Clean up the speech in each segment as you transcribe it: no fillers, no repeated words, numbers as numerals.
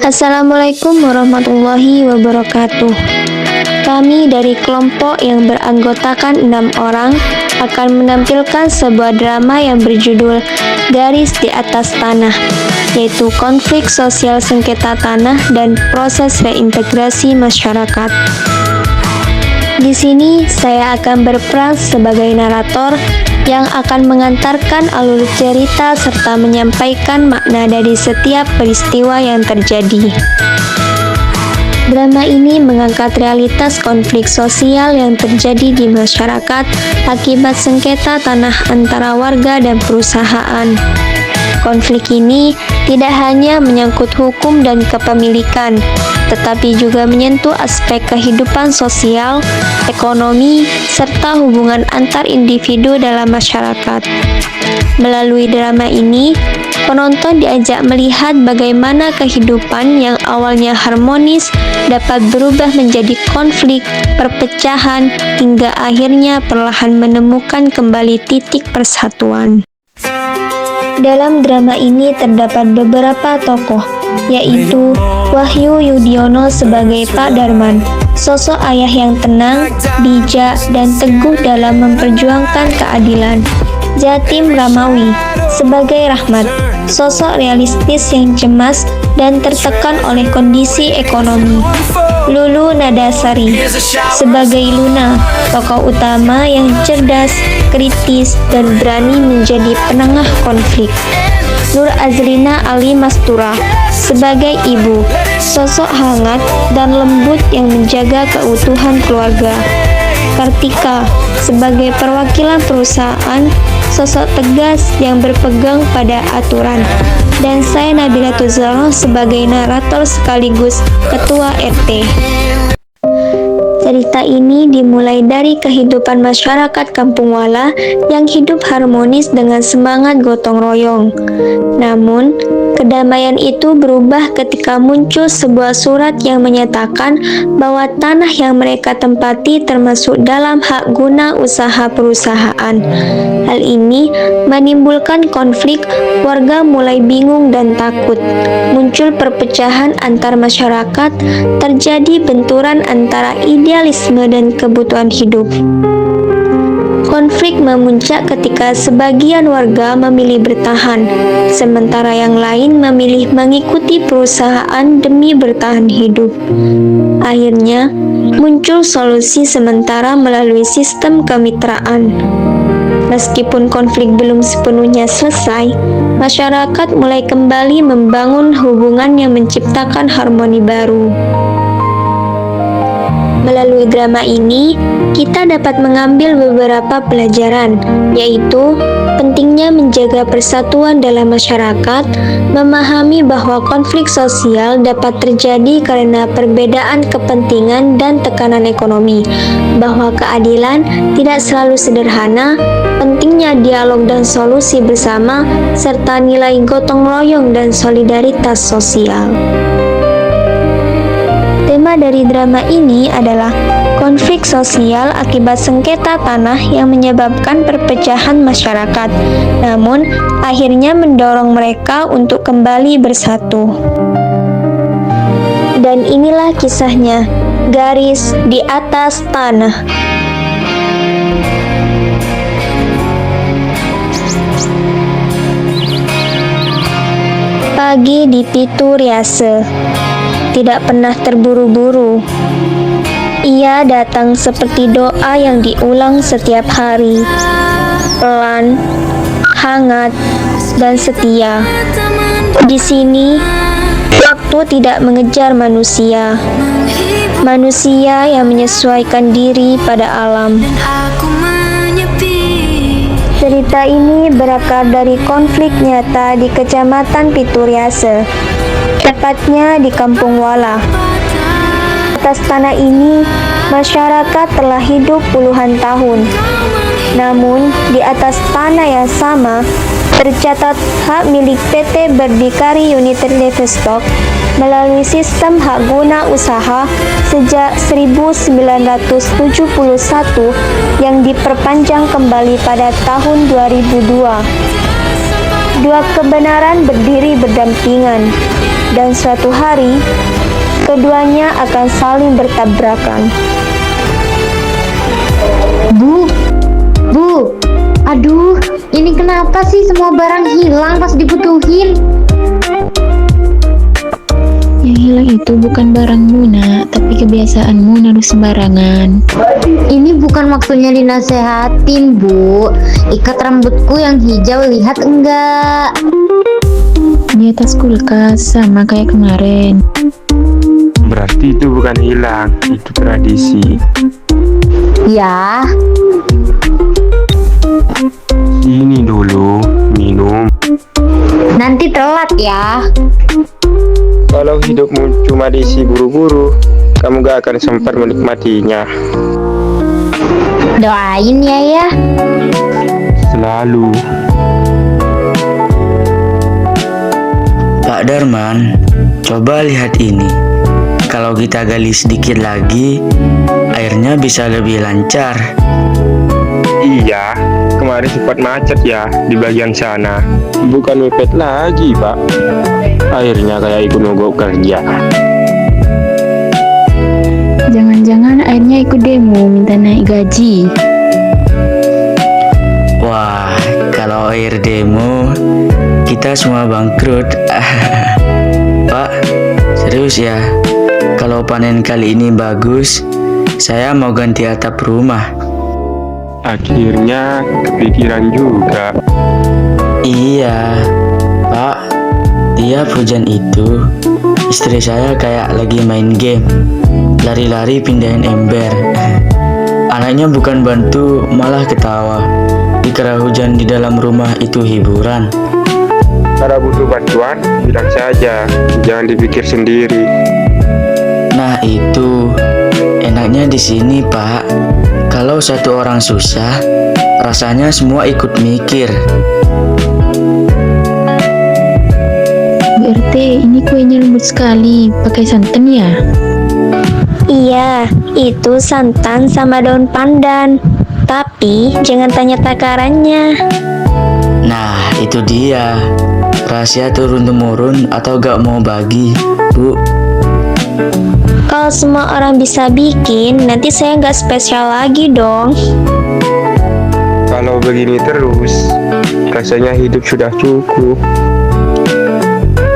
Assalamualaikum warahmatullahi wabarakatuh. Kami dari kelompok yang beranggotakan 6 orang akan menampilkan sebuah drama yang berjudul Garis di Atas Tanah, yaitu konflik sosial sengketa tanah dan proses reintegrasi masyarakat. Di sini saya akan berperan sebagai narator yang akan mengantarkan alur cerita serta menyampaikan makna dari setiap peristiwa yang terjadi. Drama ini mengangkat realitas konflik sosial yang terjadi di masyarakat akibat sengketa tanah antara warga dan perusahaan. Konflik ini tidak hanya menyangkut hukum dan kepemilikan, tetapi juga menyentuh aspek kehidupan sosial, ekonomi, serta hubungan antar individu dalam masyarakat. Melalui drama ini, penonton diajak melihat bagaimana kehidupan yang awalnya harmonis dapat berubah menjadi konflik, perpecahan, hingga akhirnya perlahan menemukan kembali titik persatuan. Dalam drama ini terdapat beberapa tokoh, yaitu Wahyu Yudiono sebagai Pak Darman, sosok ayah yang tenang, bijak, dan teguh dalam memperjuangkan keadilan. Jatim Ramawi sebagai Rahmat, sosok realistis yang cemas dan tertekan oleh kondisi ekonomi. Lulu Nadasari sebagai Luna, tokoh utama yang cerdas, kritis, dan berani menjadi penengah konflik. Nur Azlina Ali Mastura sebagai ibu, sosok hangat dan lembut yang menjaga keutuhan keluarga. Kartika sebagai perwakilan perusahaan, sosok tegas yang berpegang pada aturan. Dan saya Nabila Tuzal sebagai narator sekaligus ketua RT. Cerita ini dimulai dari kehidupan masyarakat Kampung Wala yang hidup harmonis dengan semangat gotong royong. Namun, kedamaian itu berubah ketika muncul sebuah surat yang menyatakan bahwa tanah yang mereka tempati termasuk dalam hak guna usaha perusahaan. Hal ini menimbulkan konflik, warga mulai bingung dan takut. Muncul perpecahan antar masyarakat, terjadi benturan antara idealisme dan kebutuhan hidup. Konflik memuncak ketika sebagian warga memilih bertahan, sementara yang lain memilih mengikuti perusahaan demi bertahan hidup. Akhirnya, muncul solusi sementara melalui sistem kemitraan. Meskipun konflik belum sepenuhnya selesai, masyarakat mulai kembali membangun hubungan yang menciptakan harmoni baru. Melalui drama ini, kita dapat mengambil beberapa pelajaran, yaitu pentingnya menjaga persatuan dalam masyarakat, memahami bahwa konflik sosial dapat terjadi karena perbedaan kepentingan dan tekanan ekonomi, bahwa keadilan tidak selalu sederhana, pentingnya dialog dan solusi bersama, serta nilai gotong royong dan solidaritas sosial. Tema dari drama ini adalah konflik sosial akibat sengketa tanah yang menyebabkan perpecahan masyarakat, namun akhirnya mendorong mereka untuk kembali bersatu. Dan inilah kisahnya, Garis di Atas Tanah. Pagi di Pitu Riase. Tidak pernah terburu-buru. Ia datang seperti doa yang diulang setiap hari, pelan, hangat, dan setia. Di sini, waktu tidak mengejar manusia. Manusia yang menyesuaikan diri pada alam. Cerita ini berakar dari konflik nyata di Kecamatan Pitu Riase, tepatnya di Kampung Wala. Atas tanah ini, masyarakat telah hidup puluhan tahun. Namun, di atas tanah yang sama, tercatat hak milik PT Berdikari United Livestock melalui sistem hak guna usaha sejak 1971 yang diperpanjang kembali pada tahun 2002. Dua kebenaran berdiri berdampingan. dan suatu hari keduanya akan saling bertabrakan. Bu, aduh, ini kenapa sih semua barang hilang pas dibutuhin? Yang hilang itu bukan barangmu, nak, tapi kebiasaanmu naruh sembarangan. Ini bukan maksudnya dinasehatin, Bu. Ikat rambutku yang hijau, lihat enggak? Di atas kulkas, sama kayak kemarin. Berarti itu bukan hilang, itu tradisi. Ya, Sini dulu, minum. nanti telat ya. Kalau hidupmu cuma diisi buru-buru, kamu gak akan sempat menikmatinya. Doain ya. Selalu. Pak Darman, coba lihat ini. Kalau kita gali sedikit lagi, airnya bisa lebih lancar. Iya, kemarin sempat macet ya di bagian sana. Bukan mepet lagi, Pak. Airnya kayak ikut mogok kerja. Jangan-jangan akhirnya ikut demo minta naik gaji. Wah, kalau air demo, kita semua bangkrut. Pak, serius ya? Kalau panen kali ini bagus, saya mau ganti atap rumah. Akhirnya kepikiran juga. Iya, Pak. Tiap hujan itu, istri saya kayak lagi main game. Lari-lari pindahin ember. Anaknya bukan bantu, malah ketawa. Dikira hujan di dalam rumah itu hiburan. Kalau butuh bantuan, bilang saja. Jangan dipikir sendiri. Nah itu, enaknya di sini, Pak. Kalau satu orang susah, rasanya semua ikut mikir. Bu RT, ini kuenya lembut sekali, pakai santan ya? Iya, itu santan sama daun pandan. Tapi jangan tanya takarannya. Nah, itu dia. Rahasia turun-temurun atau gak mau bagi, Bu. Kalau semua orang bisa bikin, nanti saya nggak spesial lagi dong. Kalau begini terus, rasanya hidup sudah cukup.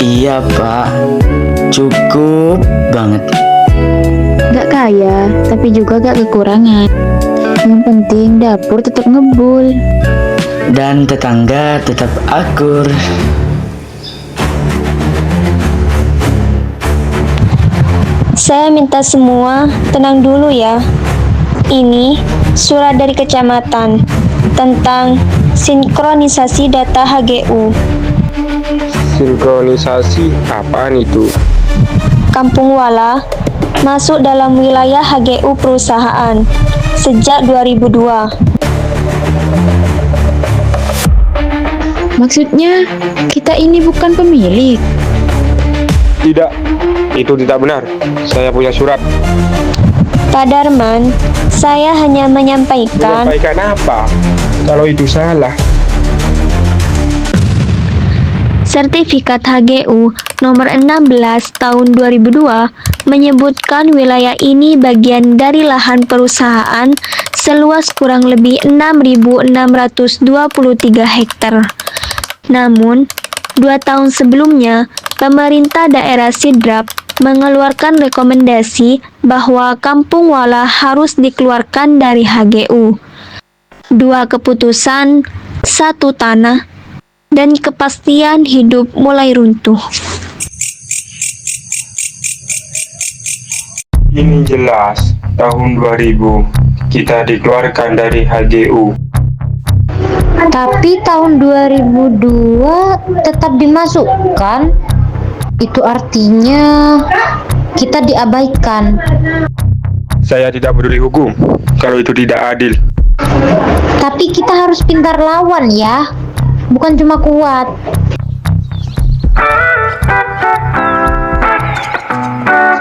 Iya, Pak. Cukup banget. Gak kaya, tapi juga gak kekurangan. Yang penting dapur tetap ngebul. Dan tetangga tetap akur. Saya minta semua tenang dulu ya. Ini surat dari kecamatan tentang sinkronisasi data HGU. Sinkronisasi apaan itu? Kampung Wala masuk dalam wilayah HGU perusahaan sejak 2002. Maksudnya, kita ini bukan pemilik. Tidak, itu tidak benar. Saya punya surat. Pak Darman, saya hanya menyampaikan. Menyampaikan apa? Kalau itu salah. Sertifikat HGU nomor 16 tahun 2002 menyebutkan wilayah ini bagian dari lahan perusahaan seluas kurang lebih 6.623 hektar. Namun, 2 tahun sebelumnya, pemerintah daerah Sidrap mengeluarkan rekomendasi bahwa Kampung Wala harus dikeluarkan dari HGU. 2 keputusan, 1 tanah, dan kepastian hidup mulai runtuh. Ini jelas, tahun 2000 kita dikeluarkan dari HGU. Tapi tahun 2002 tetap dimasukkan. Itu artinya kita diabaikan. Saya tidak peduli hukum kalau itu tidak adil. Tapi kita harus pintar lawan ya, bukan cuma kuat.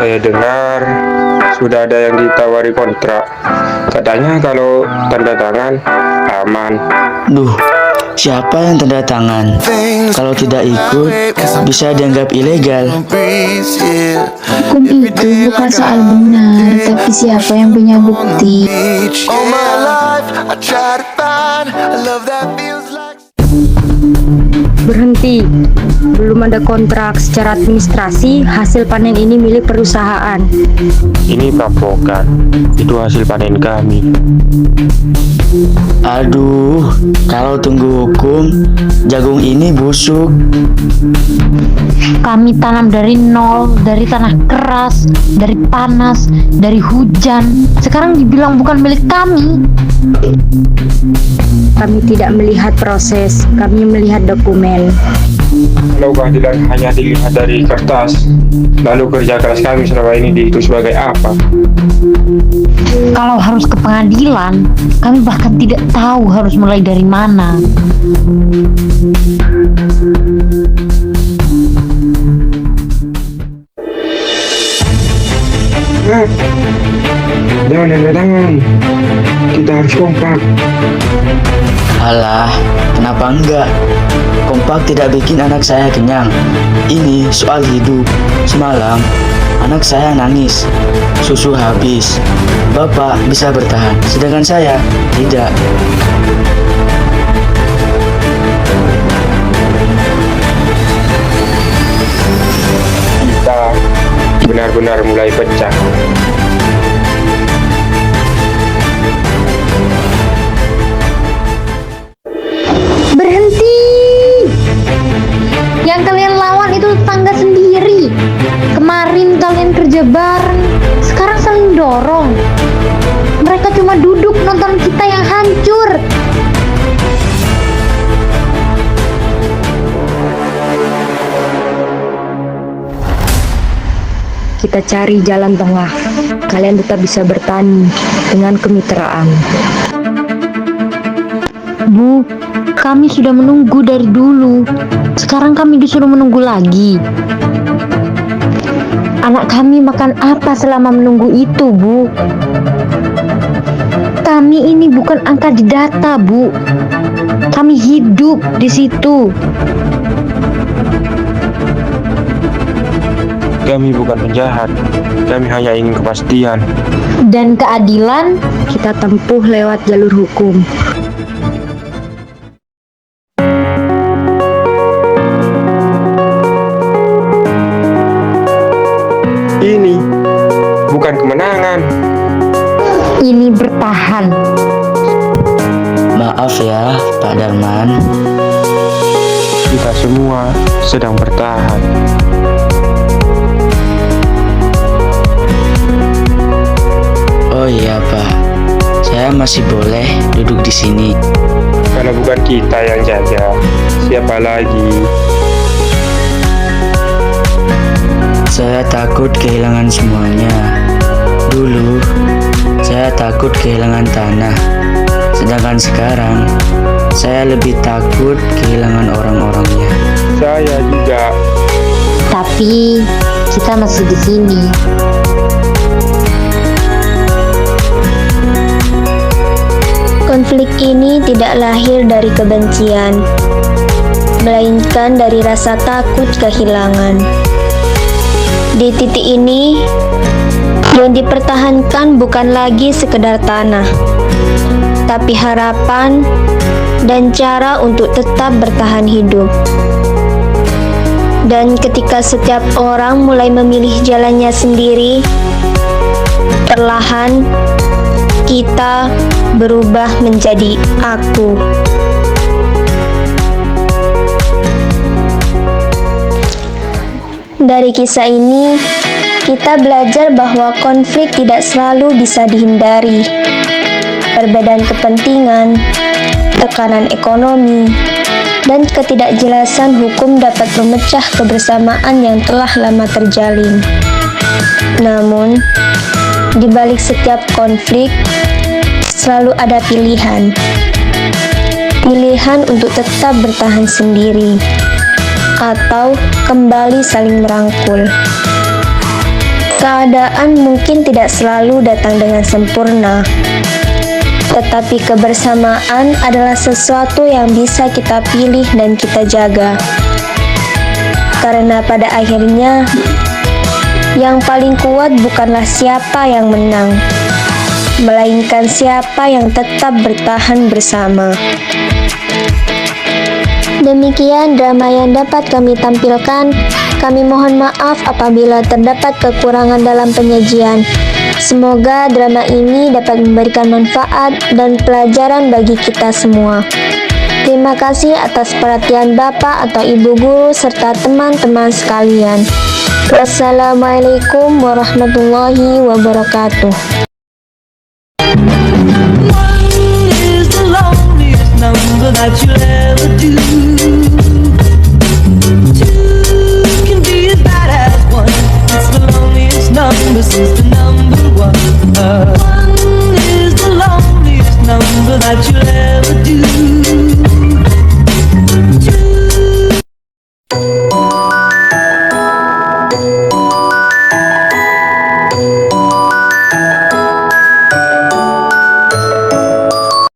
Saya dengar sudah ada yang ditawari kontrak. Katanya kalau tanda tangan aman. Duh, Siapa yang tanda tangan? Kalau tidak ikut, bisa dianggap ilegal. Hukum itu bukan soal benar, tapi siapa yang punya bukti. Berhenti. Belum ada kontrak secara administrasi, hasil panen ini milik perusahaan. Ini papokan, itu hasil panen kami. Aduh, kalau tunggu hukum, jagung ini busuk. Kami tanam dari nol, dari tanah keras, dari panas, dari hujan. Sekarang dibilang bukan milik kami. Kami tidak melihat proses, kami melihat dokumen. Kalau keadilan hanya dilihat dari kertas, lalu kerja keras kami selama ini dihitung sebagai apa? Kalau harus ke pengadilan, kami bahkan tidak tahu harus mulai dari mana. Jangan tanda tangan, kita harus kompak. Alah, kenapa enggak? Kompak tidak bikin anak saya kenyang. Ini soal hidup. Semalam, anak saya nangis. Susu habis. Bapak bisa bertahan, sedangkan saya tidak. Kita benar-benar mulai pecah. Berhenti! Yang kalian lawan itu tetangga sendiri. Kemarin kalian kerja bareng, sekarang saling dorong. Mereka cuma duduk nonton kita yang hancur. Kita cari jalan tengah. Kalian tetap bisa bertani dengan kemitraan. Bu, kami sudah menunggu dari dulu. Sekarang kami disuruh menunggu lagi. Anak kami makan apa selama menunggu itu, Bu? Kami ini bukan angka di data, Bu. Kami hidup di situ. Kami bukan penjahat, kami hanya ingin kepastian. Dan keadilan Kita tempuh lewat jalur hukum. Ini bukan kemenangan. ini bertahan. Maaf ya, Pak Darman. Kita semua sedang bertahan. Oh iya, Pak. Saya masih boleh duduk di sini. Karena bukan kita yang jaga, siapa lagi? Saya takut kehilangan semuanya. Dulu, saya takut kehilangan tanah. Sedangkan sekarang, saya lebih takut kehilangan orang-orangnya. Saya juga. Tapi kita masih di sini. Konflik ini tidak lahir dari kebencian, melainkan dari rasa takut kehilangan. Di titik ini, yang dipertahankan bukan lagi sekedar tanah, tapi harapan dan cara untuk tetap bertahan hidup. Dan ketika setiap orang mulai memilih jalannya sendiri, perlahan kita berubah menjadi aku. Dari kisah ini, kita belajar bahwa konflik tidak selalu bisa dihindari. Perbedaan kepentingan, tekanan ekonomi, dan ketidakjelasan hukum dapat memecah kebersamaan yang telah lama terjalin. Namun, di balik setiap konflik, selalu ada pilihan. Pilihan untuk tetap bertahan sendiri, atau kembali saling merangkul. Keadaan mungkin tidak selalu datang dengan sempurna, tetapi kebersamaan adalah sesuatu yang bisa kita pilih dan kita jaga. Karena pada akhirnya, yang paling kuat bukanlah siapa yang menang, melainkan siapa yang tetap bertahan bersama. Demikian drama yang dapat kami tampilkan. Kami mohon maaf apabila terdapat kekurangan dalam penyajian. Semoga drama ini dapat memberikan manfaat dan pelajaran bagi kita semua. Terima kasih atas perhatian Bapak atau Ibu guru serta teman-teman sekalian. Wassalamualaikum warahmatullahi wabarakatuh. Is the loneliest number that you'll ever do. Two can be as bad as one. It's the loneliest number since the number one. One is the loneliest number that you'll ever do.